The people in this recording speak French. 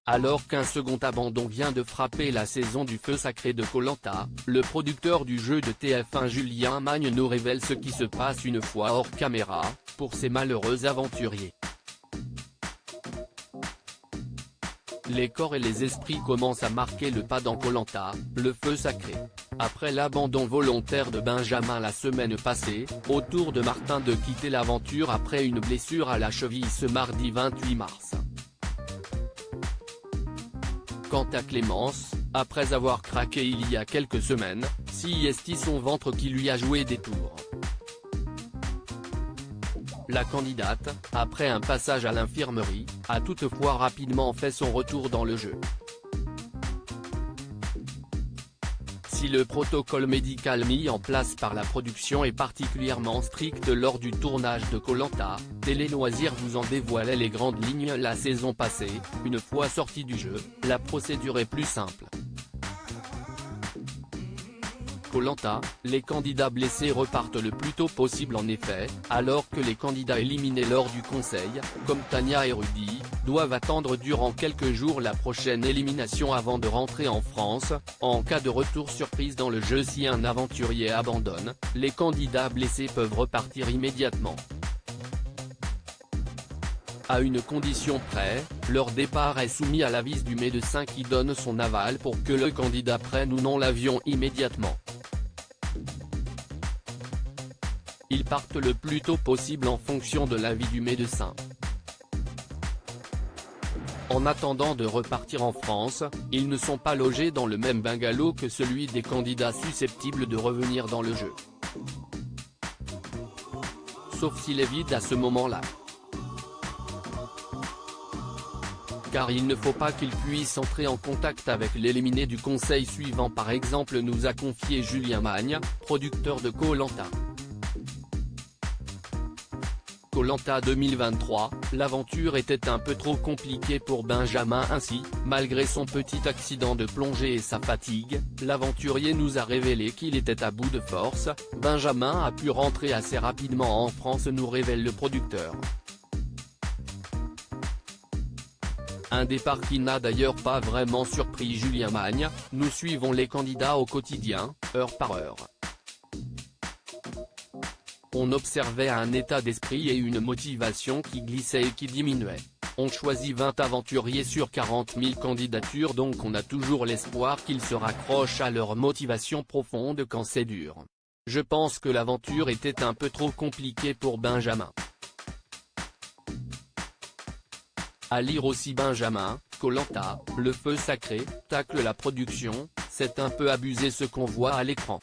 Alors qu'un second abandon vient de frapper la saison du feu sacré de Koh Lanta, le producteur du jeu de TF1 Julien Magne nous révèle ce qui se passe une fois hors caméra, pour ces malheureux aventuriers. Les corps et les esprits commencent à marquer le pas dans Koh Lanta, le feu sacré. Après l'abandon volontaire de Benjamin la semaine passée, au tour de Martin de quitter l'aventure après une blessure à la cheville ce mardi 28 mars. Quant à Clémence, après avoir craqué il y a quelques semaines, c'est son ventre qui lui a joué des tours. La candidate, après un passage à l'infirmerie, a toutefois rapidement fait son retour dans le jeu. Si le protocole médical mis en place par la production est particulièrement strict lors du tournage de Koh Lanta, Télé Loisirs vous en dévoilait les grandes lignes la saison passée. Une fois sorti du jeu, la procédure est plus simple. Koh Lanta, les candidats blessés repartent le plus tôt possible en effet, alors que les candidats éliminés lors du conseil, comme Tania et Rudy, doivent attendre durant quelques jours la prochaine élimination avant de rentrer en France. En cas de retour surprise dans le jeu, si un aventurier abandonne, les candidats blessés peuvent repartir immédiatement. À une condition près, leur départ est soumis à l'avis du médecin qui donne son aval pour que le candidat prenne ou non l'avion immédiatement. Ils partent le plus tôt possible en fonction de l'avis du médecin. En attendant de repartir en France, ils ne sont pas logés dans le même bungalow que celui des candidats susceptibles de revenir dans le jeu. Sauf s'il est vide à ce moment-là. Car il ne faut pas qu'ils puissent entrer en contact avec l'éliminé du conseil suivant, par exemple, nous a confié Julien Magne, producteur de Koh Lanta. Koh Lanta 2023, l'aventure était un peu trop compliquée pour Benjamin ainsi, malgré son petit accident de plongée et sa fatigue, l'aventurier nous a révélé qu'il était à bout de force. Benjamin a pu rentrer assez rapidement en France, nous révèle le producteur. Un départ qui n'a d'ailleurs pas vraiment surpris Julien Magne. Nous suivons les candidats au quotidien, heure par heure. On observait un état d'esprit et une motivation qui glissaient et qui diminuaient. On choisit 20 aventuriers sur 40 000 candidatures, donc on a toujours l'espoir qu'ils se raccrochent à leur motivation profonde quand c'est dur. Je pense que l'aventure était un peu trop compliquée pour Benjamin. À lire aussi Benjamin, Koh Lanta, le feu sacré, tacle la production, c'est un peu abusé ce qu'on voit à l'écran.